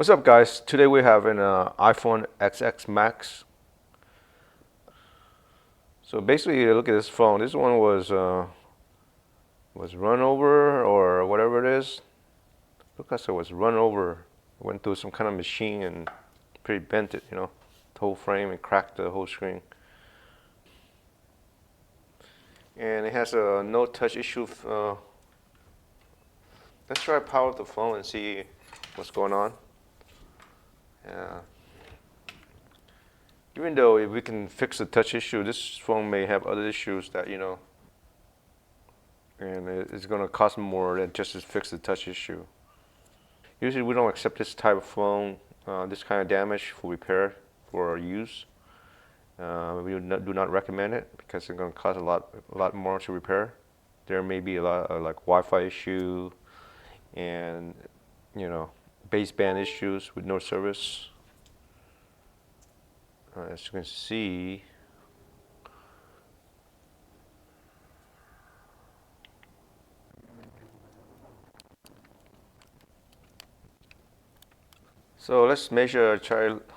What's up, guys? Today we have an iPhone XX Max. So basically, look at this phone. This one was run over or whatever it is. Look like it was run over. Went through some kind of machine and pretty bent it, the whole frame and cracked the whole screen. And it has a no touch issue. Let's try to power up the phone and see what's going on. Yeah. Even though if we can fix the touch issue, this phone may have other issues that, and it's going to cost more than just to fix the touch issue. Usually we don't accept this type of phone, this kind of damage for repair for use. We do not recommend it because it's going to cost a lot more to repair. There may be a lot of like Wi-Fi issue and baseband issues with no service. As you can see, so let's measure.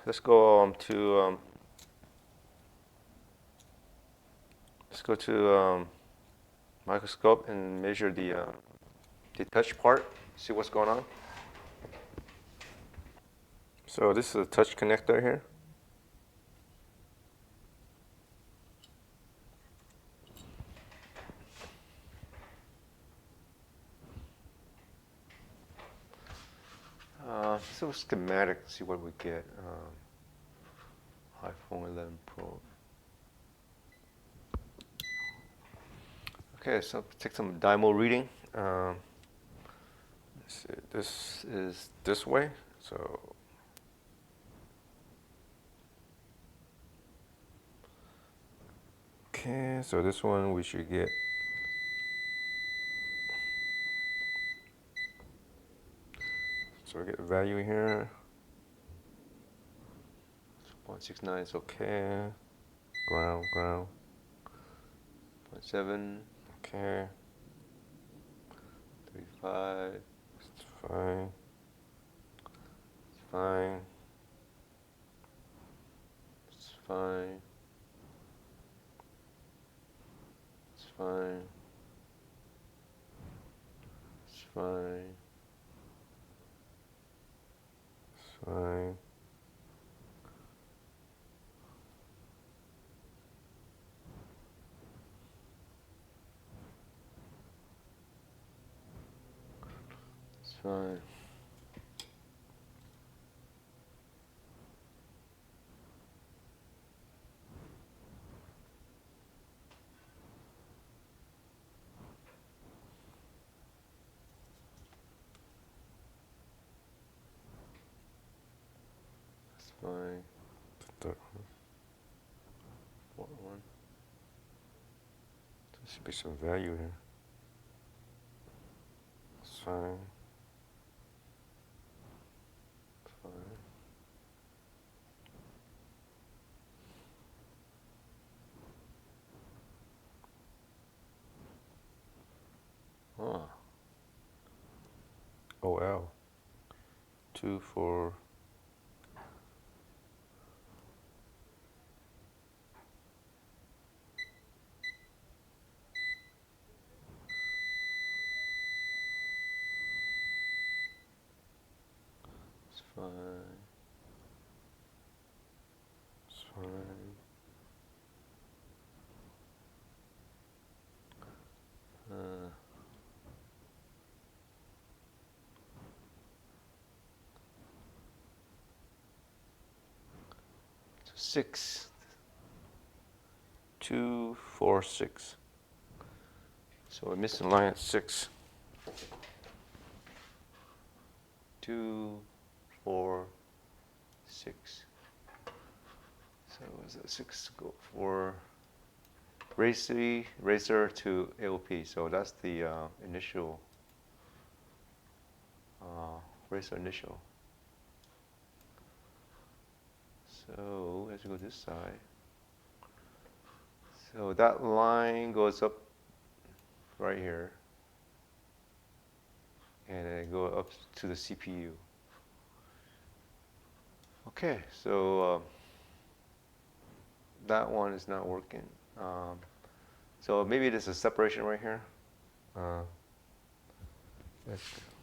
Let's go to microscope and measure the touch part. See what's going on. So this is a touch connector here. So schematic. See what we get. iPhone 11 Pro. Okay, so take some dymo reading. Let's see, this is this way. So okay, so this one we should get. So we get a value here. 0.69 is okay. Ground. 0.7. Okay. 35. It's fine. It's fine. It's fine. It's fine. It's fine. It's fine. It's fine. It's fine. There should be some value here. It's fine. It's fine. Oh. OL. 2 4. It's fine. It's fine. 6. 2 4 6. So we're missing line at 6. 2 4 6. So is it 6 go for racer to AOP? So that's the initial racer initial. So let's go this side. So that line goes up right here, and then go up to the CPU. Okay, so that one is not working. So maybe there's a separation right here. Uh,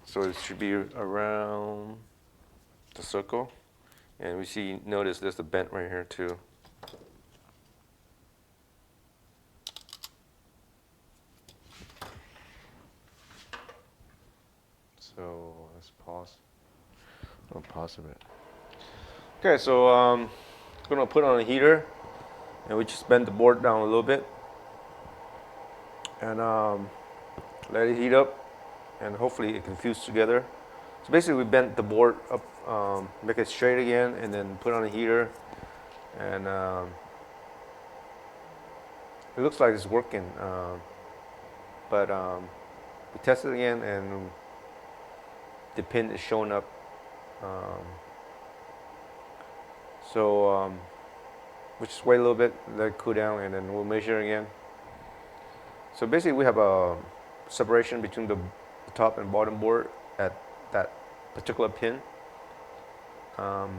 so it should be around the circle. And we see, notice there's a bend right here too. So let's pause. I'll pause a bit. Okay, so gonna put on a heater, and we just bend the board down a little bit, and let it heat up, and hopefully it can fuse together. So basically, we bent the board up, make it straight again, and then put on a heater, and it looks like it's working. But we test it again, and the pin is showing up. Um, so we just wait a little bit, let it cool down, and then we'll measure again. So basically, we have a separation between the top and bottom board at that particular pin. Um,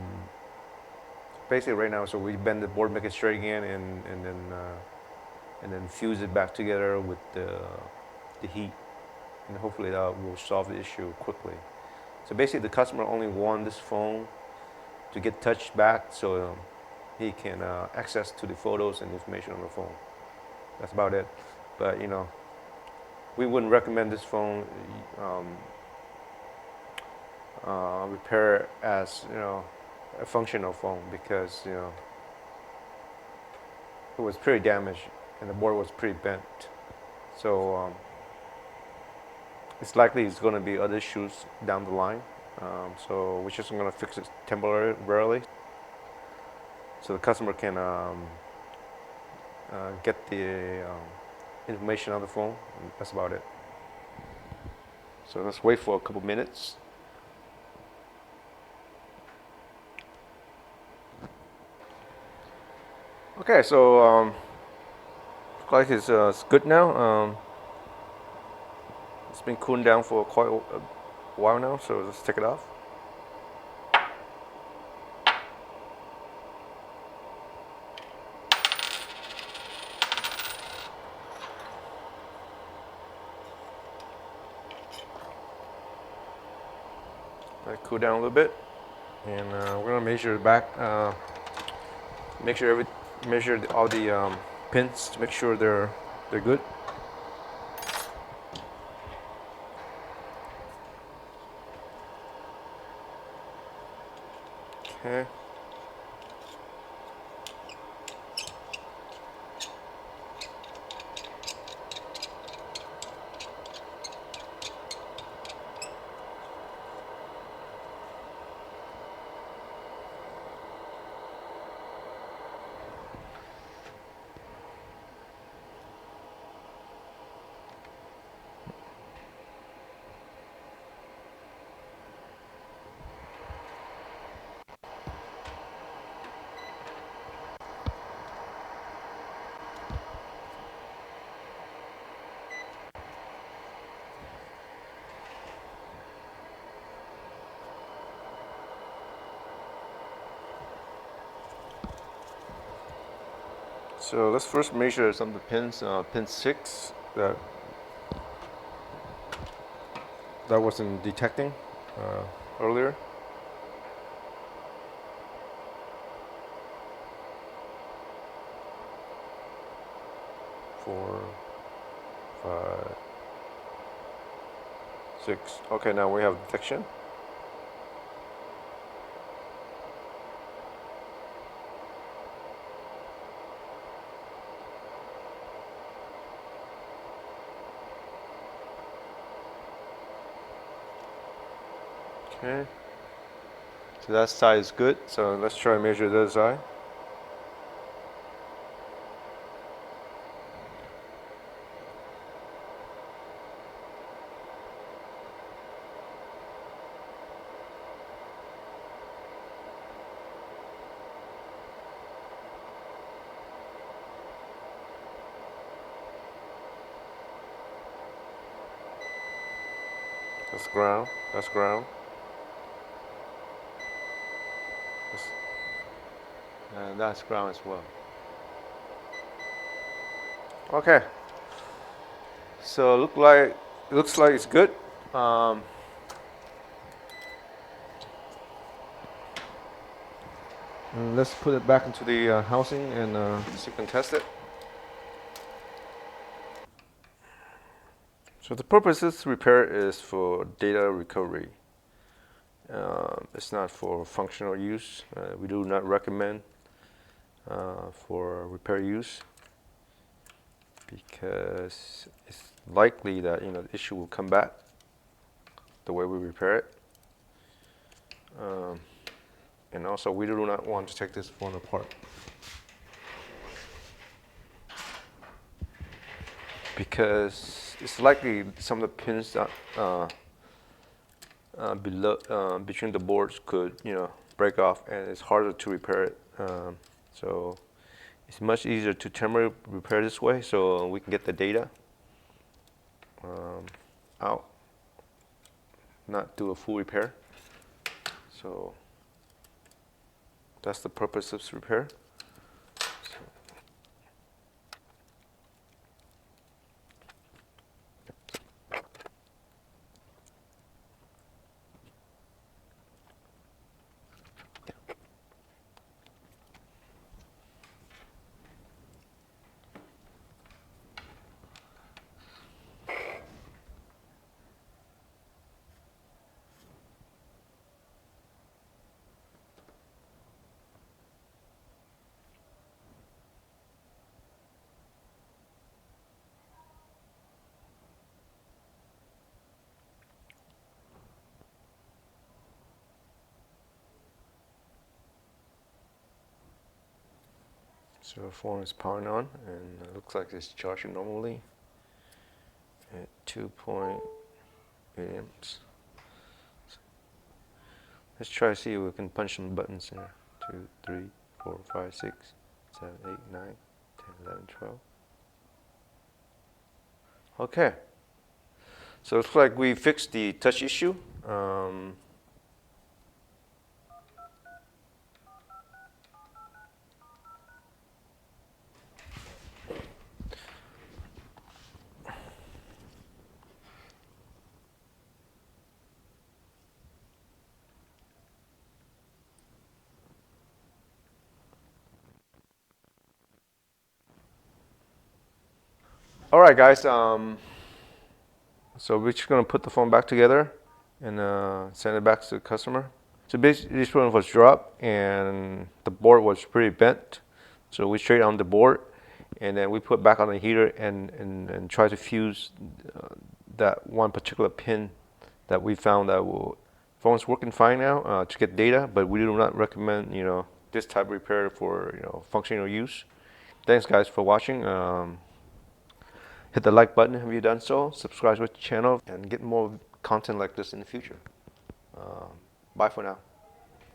basically, right now, so we bend the board, make it straight again, and then fuse it back together with the heat, and hopefully that will solve the issue quickly. So basically, the customer only wants this phone to get touched back, so he can access to the photos and information on the phone. That's about it. But we wouldn't recommend this phone repair as a functional phone, because it was pretty damaged and the board was pretty bent. So it's likely it's going to be other issues down the line. So we're just going to fix it temporarily, so the customer can get the information on the phone. And that's about it. So let's wait for a couple minutes. Okay, so looks like it's good now. It's been cooling down for quite a while now, so let's take it off. Let it cool down a little bit, and we're gonna measure the back. Make sure measure all the pins to make sure they're good. Okay. So let's first measure some of the pins. Pin 6 that wasn't detecting earlier. 4, 5, 6. Okay, now we have detection. Okay. So that side is good. So let's try and measure the other side. That's ground. That's ground. And that's ground as well. Okay, so looks like it's good. Um, and let's put it back into the housing and so you can test it. So the purpose of this repair is for data recovery. It's not for functional use. We do not recommend for repair use because it's likely that the issue will come back the way we repair it. And also, we do not want to take this phone apart because it's likely some of the pins that below between the boards could break off, and it's harder to repair it. So it's much easier to temporarily repair this way, so we can get the data out, not do a full repair. So that's the purpose of this repair. So the phone is powering on, and it looks like it's charging normally at 2.8 amps. Let's try to see if we can punch some buttons here. 2, 3, 4, 5, 6, 7, 8, 9, 10, 11, 12. Okay. So it looks like we fixed the touch issue. All right, guys. So we're just gonna put the phone back together and send it back to the customer. So basically, this one was dropped and the board was pretty bent. So we straight on the board, and then we put back on the heater and try to fuse that one particular pin that we found that will. Phone's working fine now to get data, but we do not recommend this type of repair for functional use. Thanks, guys, for watching. Hit the like button if you've done so. Subscribe to the channel and get more content like this in the future. Bye for now.